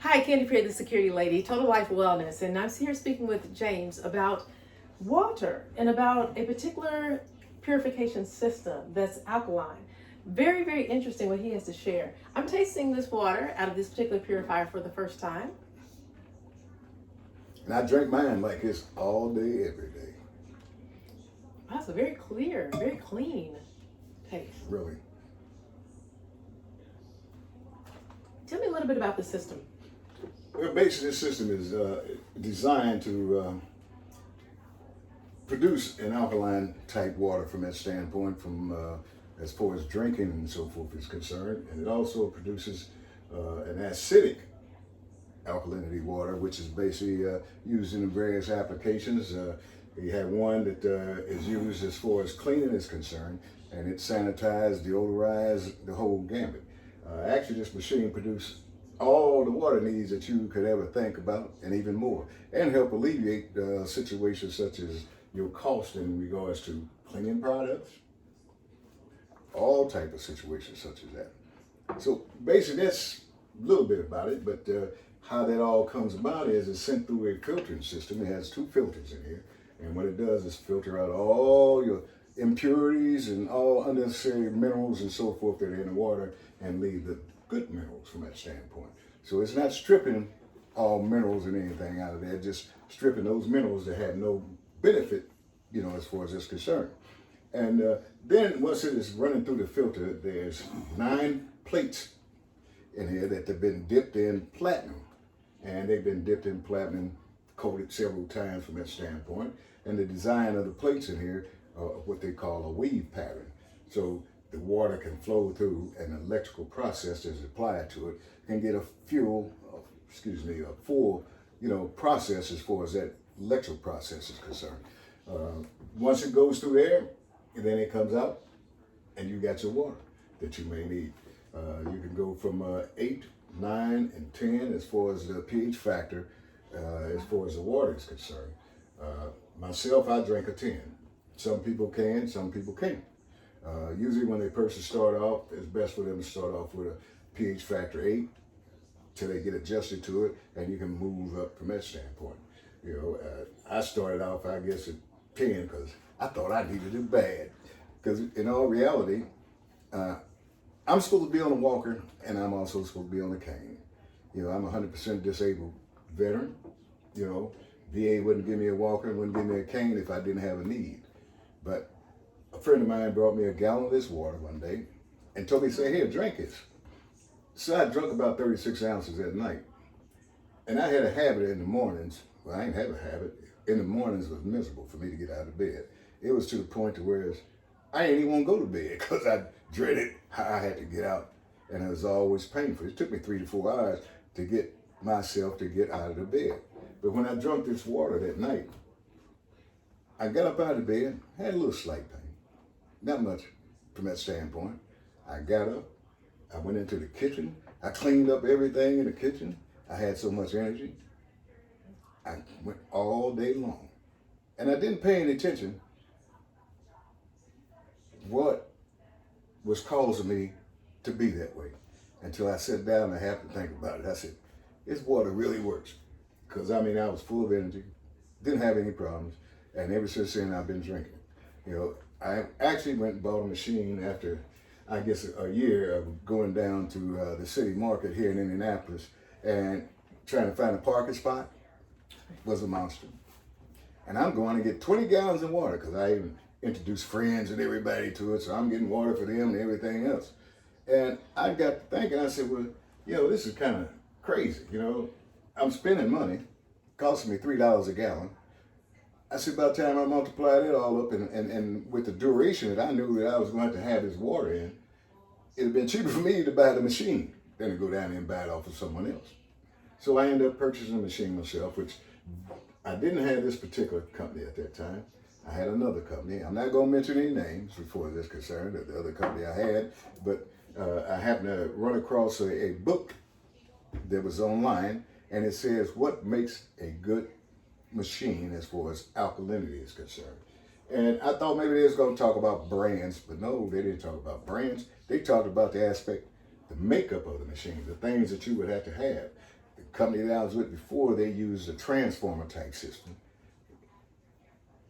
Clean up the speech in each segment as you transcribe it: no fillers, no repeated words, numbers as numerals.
Hi, Candi here, the security lady, Total Life Wellness, and I'm here speaking with James about water and about a particular purification system that's alkaline. Very, very interesting what he has to share. I'm tasting this water out of this particular purifier for the first time. And I drink mine like it's all day, every day. Wow, so very clear, very clean taste. Really. Tell me a little bit about the system. Well, basically, this system is designed to produce an alkaline type water from that standpoint, from as far as drinking and so forth is concerned. And it also produces an acidic alkalinity water, which is basically used in various applications. You have one that is used as far as cleaning is concerned, and it sanitizes, deodorizes, the whole gambit. Actually, this machine produces all the water needs that you could ever think about, and even more, and help alleviate situations such as your cost in regards to cleaning products, all type of situations such as that. So basically, that's a little bit about it, but how that all comes about is it's sent through a filtering system. It has two filters in here, and what it does is filter out all your impurities and all unnecessary minerals and so forth that are in the water, and leave the good minerals from that standpoint. So it's not stripping all minerals and anything out of there, just stripping those minerals that have no benefit, as far as it's concerned. And then once it is running through the filter, there's 9 plates in here that have been dipped in platinum. And they've been dipped in platinum, coated several times from that standpoint. And the design of the plates in here are what they call a weave pattern. So the water can flow through an electrical process that's applied to it, can get a full, process as far as that electrical process is concerned. Once it goes through there, and then it comes out, and you got your water that you may need. You can go from 8, 9, and 10 as far as the pH factor, as far as the water is concerned. Myself, I drink a 10. Some people can, some people can't. Usually when a person start off, it's best for them to start off with a pH factor 8 till they get adjusted to it, and you can move up from that standpoint. I started off, I guess, at 10 because I thought I needed it bad. Because in all reality, I'm supposed to be on a walker, and I'm also supposed to be on a cane. I'm a 100% disabled veteran. VA wouldn't give me a walker, wouldn't give me a cane if I didn't have a need. But a friend of mine brought me a gallon of this water one day and told me, say, here, drink it. So I drank about 36 ounces at night. And I had a habit in the mornings. Well, I ain't have a habit. In the mornings it was miserable for me to get out of bed. It was to the point to where I ain't even want to go to bed because I dreaded how I had to get out. And it was always painful. It took me 3 to 4 hours to get myself to get out of the bed. But when I drank this water that night, I got up out of bed, had a little slight pain. Not much from that standpoint. I got up, I went into the kitchen, I cleaned up everything in the kitchen. I had so much energy. I went all day long. And I didn't pay any attention what was causing me to be that way until I sat down and I had to think about it. I said, this water really works. Because I was full of energy, didn't have any problems, and ever since then I've been drinking. I actually went and bought a machine after, I guess, a year of going down to the city market here in Indianapolis and trying to find a parking spot. Was a monster. And I'm going to get 20 gallons of water because I even introduced friends and everybody to it, so I'm getting water for them and everything else. And I got to thinking, I said, well, this is kind of crazy, I'm spending money, costing me $3 a gallon. I said, by the time I multiply that all up and with the duration that I knew that I was going to have this water in, it'd have been cheaper for me to buy the machine than to go down there and buy it off of someone else. So I ended up purchasing the machine myself, which I didn't have this particular company at that time. I had another company. I'm not going to mention any names as far as that's concerned, the other company I had, but I happened to run across a book that was online, and it says what makes a good machine as far as alkalinity is concerned. And I thought maybe they was going to talk about brands, but no, they didn't talk about brands. They talked about the aspect, the makeup of the machine, the things that you would have to have. The company that I was with before, they used a transformer type system.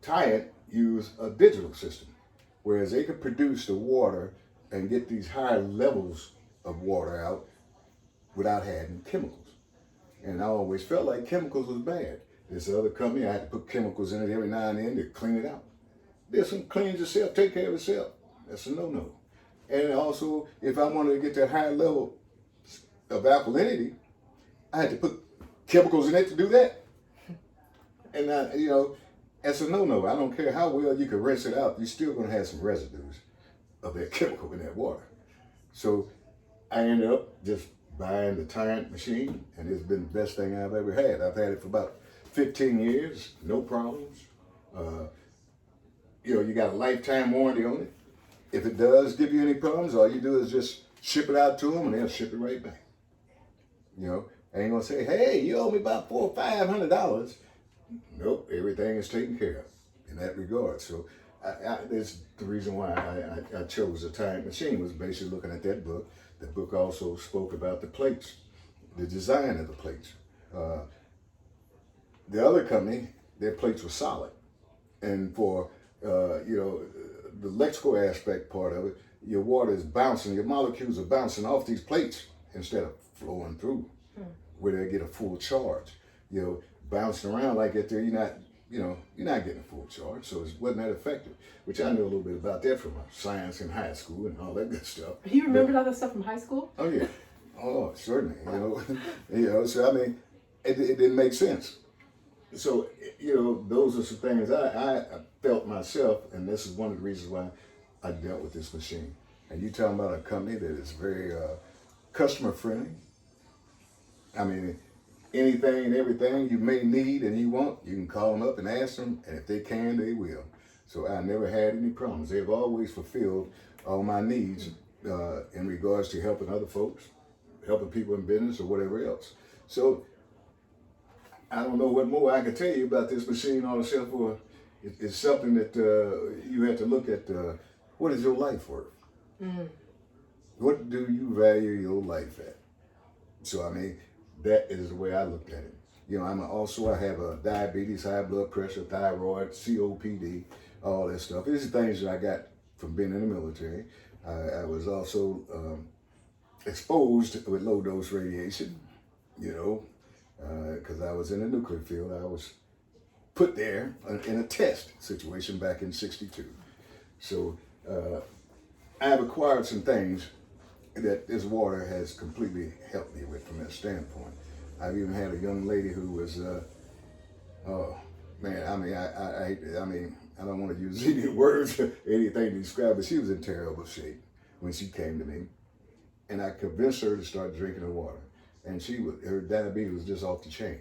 Tyen used a digital system, whereas they could produce the water and get these higher levels of water out without having chemicals. And I always felt like chemicals was bad. This other company, I had to put chemicals in it every now and then to clean it out. There's some cleans yourself, take care of yourself. That's a no-no. And also, if I wanted to get that higher level of alkalinity, I had to put chemicals in it to do that. And that's a no-no. I don't care how well you can rinse it out, you're still gonna have some residues of that chemical in that water. So I ended up just buying the Tyen machine, and it's been the best thing I've ever had. I've had it for about 15 years, no problems. You got a lifetime warranty on it. If it does give you any problems, all you do is just ship it out to them, and they'll ship it right back. I ain't gonna say, hey, you owe me about $400 or $500. Nope, everything is taken care of in that regard. So that's the reason why I chose the Tyen machine, was basically looking at that book. The book also spoke about the plates, the design of the plates. The other company, their plates were solid. And for, the electrical aspect part of it, your water is bouncing, your molecules are bouncing off these plates instead of flowing through where they get a full charge. Bouncing around like that there, you're not getting a full charge, so it wasn't that effective, which I knew a little bit about that from science in high school and all that good stuff. You remembered all that stuff from high school? Oh yeah, oh certainly. So I mean, it didn't make sense. So those are some things I felt myself, and this is one of the reasons why I dealt with this machine. And you talking about a company that is very customer friendly. I mean, anything and everything you may need and you want, you can call them up and ask them, and if they can, they will. So I never had any problems. They've always fulfilled all my needs in regards to helping other folks, helping people in business or whatever else. So I don't know what more I can tell you about this machine on the shelf. It's something that you have to look at. What is your life worth? What do you value your life at? So I mean, that is the way I looked at it. I have a diabetes, high blood pressure, thyroid, COPD, all that stuff. These are things that I got from being in the military. I was also exposed with low dose radiation, because I was in the nuclear field. I was put there in a test situation back in '62. So I have acquired some things that this water has completely helped me with from that standpoint. I've even had a young lady who was, oh man, I don't want to use any words or anything to describe, but she was in terrible shape when she came to me. And I convinced her to start drinking the water. And her diabetes was just off the chain.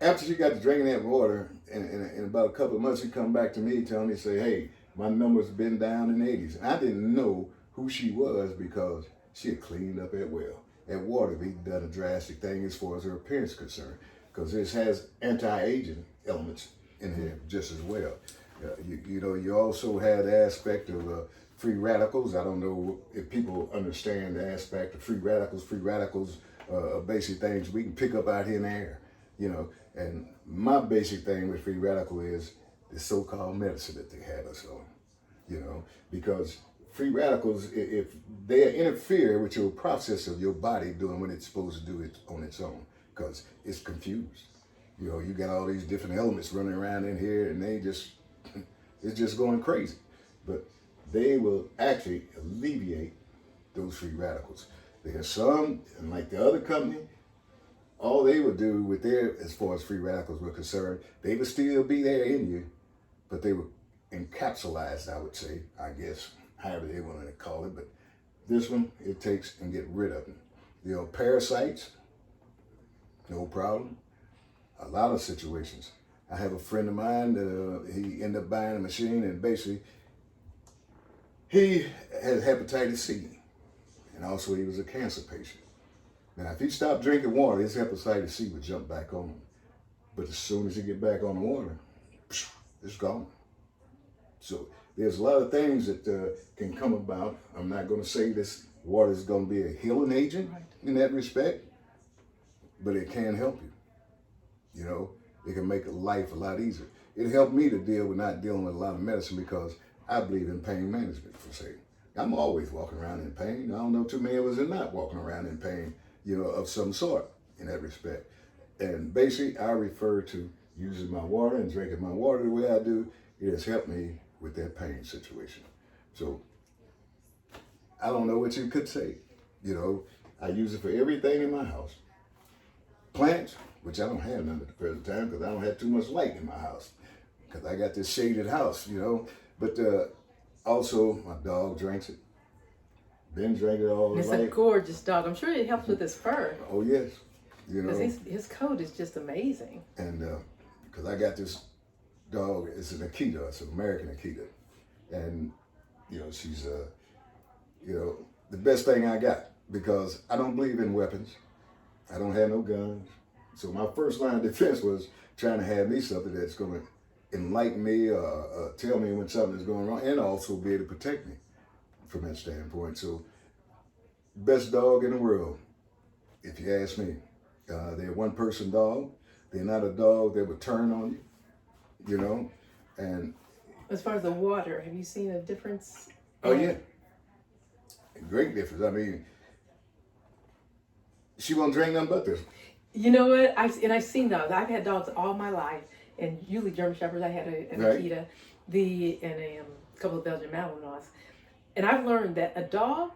After she got to drinking that water, in about a couple of months, she come back to me telling me, say, hey, my numbers been down in the 80s. And I didn't know who she was because she had cleaned up that well. That water, we done a drastic thing as far as her appearance is concerned, because this has anti-aging elements in here just as well. You also had the aspect of free radicals. I don't know if people understand the aspect of free radicals. Free radicals are basic things we can pick up out here in the air, And my basic thing with free radical is the so-called medicine that they have us on, because free radicals, if they interfere with your process of your body doing what it's supposed to do on its own, because it's confused. You got all these different elements running around in here, and it's just going crazy. But they will actually alleviate those free radicals. There's some, and like the other company, all they would do with as far as free radicals were concerned, they would still be there in you, but they were encapsulated, I would say, I guess, however they want to call it. But this one, it takes and get rid of them. Parasites, no problem. A lot of situations. I have a friend of mine that he ended up buying a machine, and basically he had hepatitis C, and also he was a cancer patient. Now, if he stopped drinking water, his hepatitis C would jump back on him. But as soon as he get back on the water, it's gone. So there's a lot of things that can come about. I'm not going to say this water is going to be a healing agent in that respect, but it can help you. You know, it can make life a lot easier. It helped me to deal with not dealing with a lot of medicine because I believe in pain management, per se. I'm always walking around in pain. I don't know too many of us are not walking around in pain, you know, of some sort in that respect. And basically, I refer to using my water and drinking my water the way I do. It has helped me with that pain situation. So I don't know what you could say. You know, I use it for everything in my house. Plants, which I don't have none at the present time because I don't have too much light in my house because I got this shaded house, you know. But also, my dog drinks it. Been drinking it all his life. It's a gorgeous dog. I'm sure it helps with his fur. Oh, yes. You know. Because his coat is just amazing. And because I got this dog, it's an Akita, it's an American Akita. And, you know, she's, you know, the best thing I got because I don't believe in weapons. I don't have no guns. So my first line of defense was trying to have me something that's going to enlighten me, tell me when something is going wrong, and also be able to protect me from that standpoint. So, best dog in the world, if you ask me. They're a one-person dog. They're not a dog that would turn on you, you know. And as far as the water, have you seen a difference? Oh yeah, great difference. I mean, she won't drink nothing but this. You know what? I've seen dogs. I've had dogs all my life, and usually German Shepherds. I had an Akita, and a couple of Belgian Malinois, and I've learned that a dog,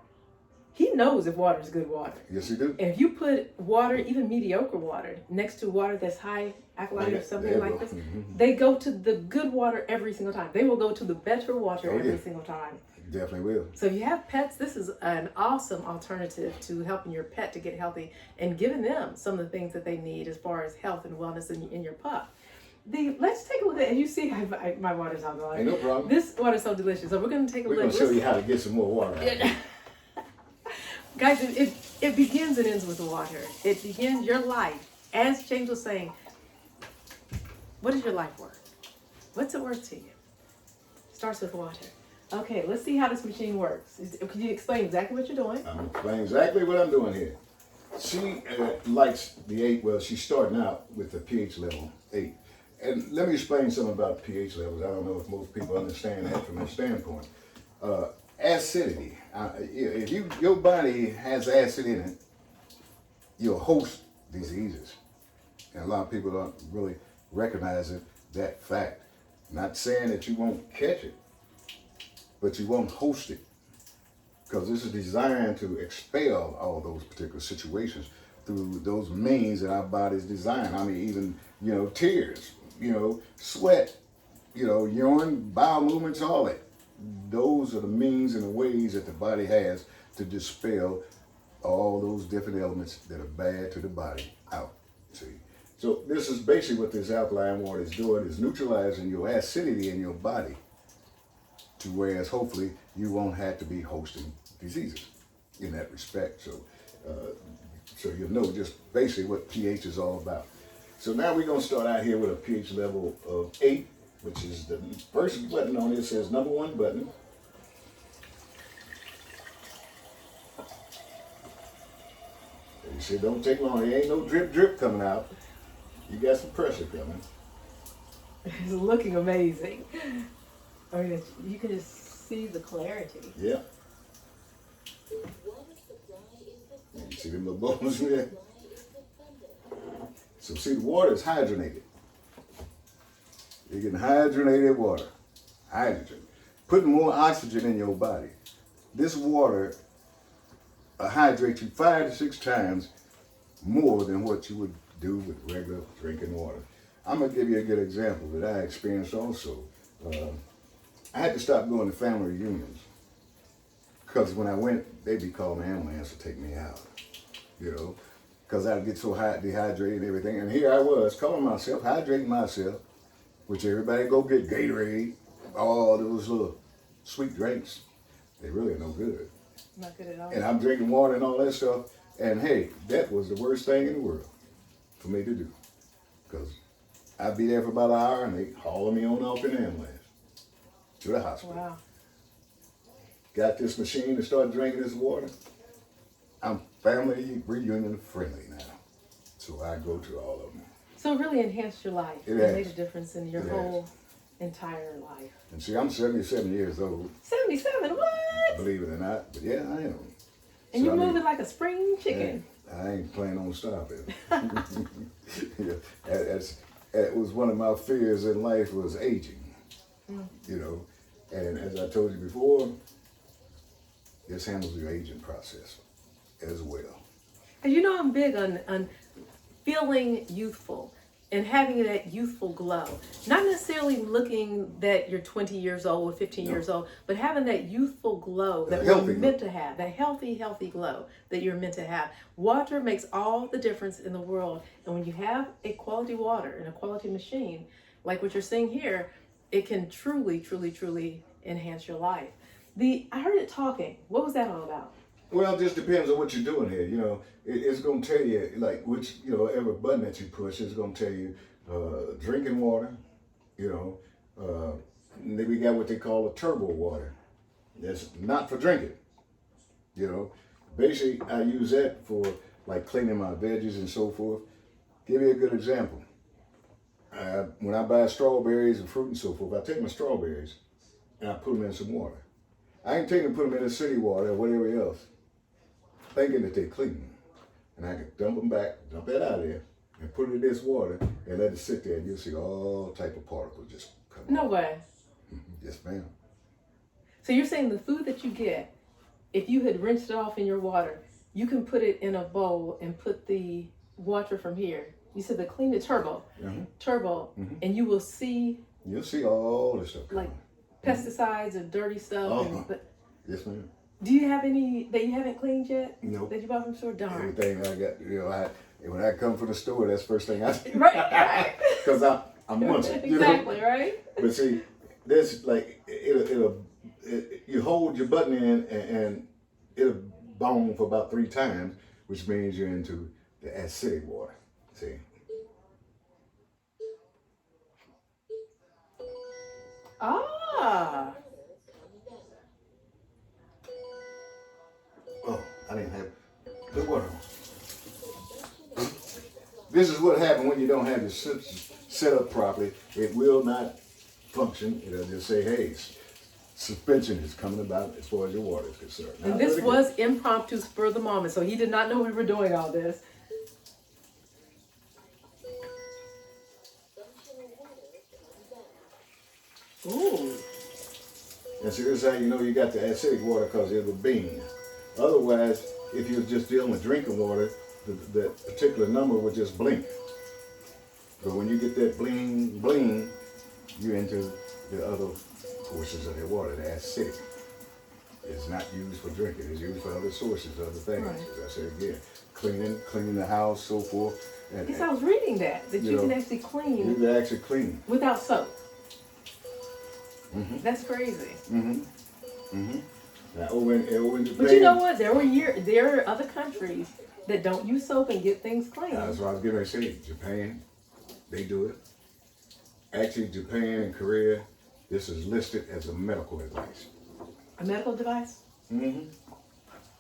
he knows if water is good water. Yes, he do. And if you put water, even mediocre water, next to water that's high alkaline or something like this, they go to the good water every single time. They will go to the better water every single time. Definitely will. So if you have pets, this is an awesome alternative to helping your pet to get healthy and giving them some of the things that they need as far as health and wellness in your pup. Let's take a look at, and you see my water's all gone. Ain't no problem. This water's so delicious. So we're going to take a look. We're going to show you how to get some more water out. Guys, it begins and ends with water. It begins your life. As James was saying, what is your life worth? What's it worth to you? Starts with water. Okay, let's see how this machine works. Can you explain exactly what you're doing? I'm explaining exactly what I'm doing here. She likes the 8. Well, she's starting out with the pH level 8. And let me explain something about pH levels. I don't know if most people understand that from that standpoint. Acidity. If your body has acid in it, you'll host diseases. And a lot of people don't really recognize that fact. Not saying that you won't catch it, but you won't host it. Because this is designed to expel all those particular situations through those means that our body's designed. I mean, even, tears, sweat, urine, bowel movements, all that. Those are the means and the ways that the body has to dispel all those different elements that are bad to the body out. See? So this is basically what this alkaline water is doing, is neutralizing your acidity in your body to whereas hopefully you won't have to be hosting diseases in that respect. So you'll know just basically what pH is all about. So now we're going to start out here with a pH level of 8, which is the first button on it says number 1 button. You see, don't take long. There ain't no drip coming out. You got some pressure coming. It's looking amazing. I mean, you can just see the clarity. Yeah. You see them little bubbles in there? So see, the water is hydrogenated. You're getting hydrogenated water. Hydrogen. Putting more oxygen in your body. This water hydrates you 5 to 6 times more than what you would do with regular drinking water. I'm going to give you a good example that I experienced also. I had to stop going to family reunions because when I went, they'd be calling the ambulance to take me out, because I'd get so dehydrated and everything. And here I was calling myself, hydrating myself, which everybody go get Gatorade, all those little sweet drinks. They really are no good. Not good at all. And I'm drinking water and all that stuff. And hey, that was the worst thing in the world for me to do. Because I'd be there for about an hour and they'd haul me on off in the ambulance to the hospital. Wow. Got this machine to start drinking this water. I'm family reunion friendly now. So I go to all of them. So it really enhanced your life. It made has. a difference in your It whole entire life. And see, I'm 77 years old, 77, what? believe it or not, but yeah, I am. And So, you're I mean, moving like a spring chicken. I ain't planning on stopping. Yeah, that was one of my fears in life was aging. You know, and as I told you before, this handles your aging process as well. And you know I'm big on feeling youthful and having that youthful glow. Not necessarily looking that you're 20 years old or 15 years old, but having that youthful glow that we're meant to have, that healthy glow that you're meant to have. Water makes all the difference in the world. And when you have a quality water and a quality machine, like what you're seeing here, it can truly, truly, truly enhance your life. I heard it talking. What was that all about? Well, it just depends on what you're doing here. You know, it's going to tell you, like, which, you know, every button that you push is going to tell you drinking water, you know. And then we got what they call a turbo water. That's not for drinking, you know. Basically, I use that for, like, cleaning my veggies and so forth. Give you a good example. When I buy strawberries and fruit and so forth, I take my strawberries and I put them in some water. I ain't taking and put them in the city water or whatever else, thinking that they're clean. And I can dump that out of there, and put it in this water and let it sit there, and you'll see all type of particles just come No out. way. Yes, ma'am. So you're saying the food that you get, if you had rinsed it off in your water, you can put it in a bowl and put the water from here. You said the clean the turbo, and you will see. You'll see all this stuff like coming. pesticides and dirty stuff. Yes, ma'am. Do you have any that you haven't cleaned yet? Nope. That you bought from the store? Darn. Everything I got, you know, when I come from the store, that's the first thing I do. Right. Because I'm munching. Exactly, right? But see, this like you hold your button in and it'll bone for about 3 times, which means you're into the acidic water. See. Ah. Oh, I didn't have the water on. This is what happens when you don't have the system set up properly. It will not function. It'll just say, hey, suspension is coming about as far as your water is concerned. And this was impromptu, spur of the moment, so he did not know we were doing all this. Ooh. And see, this is how you know you got the acidic water, because it'll beam. Otherwise, if you're just dealing with drinking water, that particular number would just blink. But when you get that bling, bling, you're into the other portions of the water, the acidic. It's not used for drinking. It's used for other sources, other things. Right. As I said again, cleaning the house, so forth. And, Yes, I was reading that you can actually you clean can actually clean. without soap. Mm-hmm. That's crazy. Mm-hmm. Mm-hmm. Now, over in Japan, But you know what? There are other countries that don't use soap and get things clean. that's what I was getting ready to say. Japan, they do it. Actually, Japan and Korea, this is listed as a medical advice. A medical device? Mm-hmm.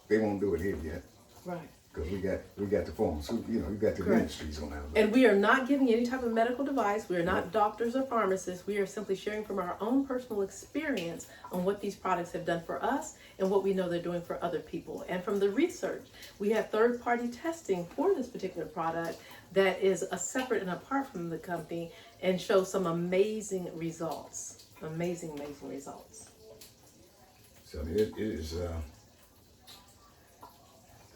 They won't do it here yet, Right. because we got the phones. So, you know, you got the Correct. ministries on that. And we are not giving any type of medical device. We are not doctors or pharmacists. We are simply sharing from our own personal experience on what these products have done for us and what we know they're doing for other people. And from the research, we have third-party testing for this particular product that is a separate and apart from the company and shows some amazing results. Amazing, amazing results. So it is,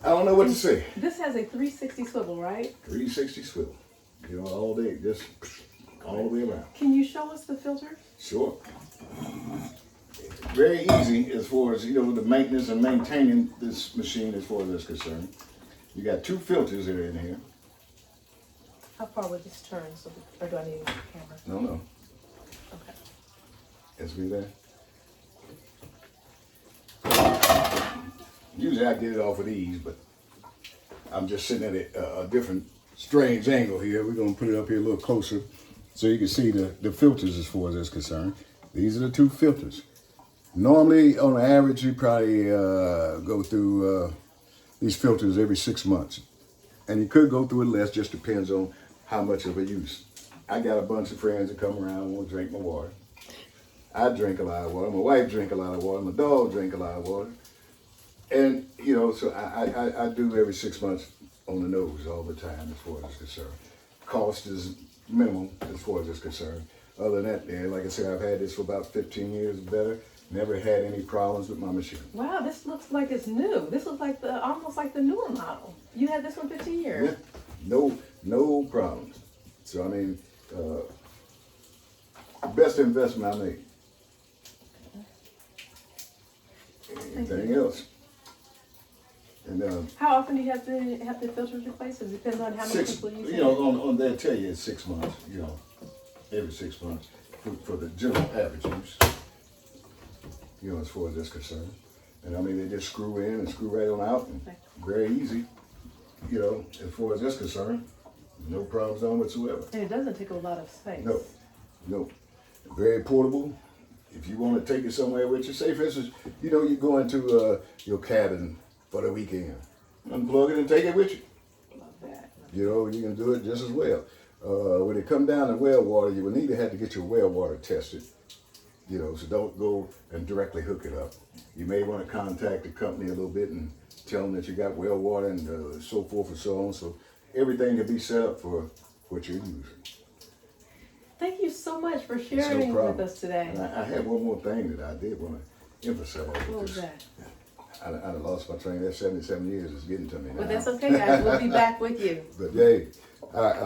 I don't know what to say. This has a 360 swivel, right? 360 swivel. You know, all day, just all the way around. Can you show us the filters? Sure. Very easy as far as, you know, the maintenance and maintaining this machine as far as that's concerned. You got 2 filters that are in here. How far would this turn? Or do I need a camera? No. Okay. As we there. Usually I get it off of these, but I'm just sitting at a different strange angle here. We're going to put it up here a little closer so you can see the filters as far as that's concerned. These are the 2 filters. Normally, on average, you probably go through these filters every 6 months. And you could go through it less, just depends on how much of a use. I got a bunch of friends that come around and want to drink my water. I drink a lot of water. My wife drink a lot of water. My dog drink a lot of water. And, you know, so I do every 6 months on the nose all the time as far as it's concerned. Cost is minimum as far as it's concerned. Other than that, man, like I said, I've had this for about 15 years or better. Never had any problems with my machine. Wow, this looks like it's new. This looks like almost like the newer model. You had this one 15 years. Yeah, no problems. So I mean, best investment I made. Anything else? And how often do you have the filters replaced? It depends on how many people you know, on they tell you it's 6 months. You know, every 6 months for the general average use. You know, as far as that's concerned. And I mean, they just screw in and screw right on out, and very easy. You know, as far as that's concerned, no problems on whatsoever. And it doesn't take a lot of space. No. Very portable. If you want to take it somewhere with you, say for instance, you know, you go into your cabin for the weekend, unplug it and take it with you. Love that. You know, you can do it just as well. When it come down to well water, you will need to have to get your well water tested. You know, so don't go and directly hook it up. You may want to contact the company a little bit and tell them that you got well water and so forth and so on. So everything can be set up for what you're using. Thank you so much for sharing with us today. And I had one more thing that I did want to emphasize. What was that? I lost my train. That 77 years is getting to me now. Well, that's okay. I will be back with you. But hey,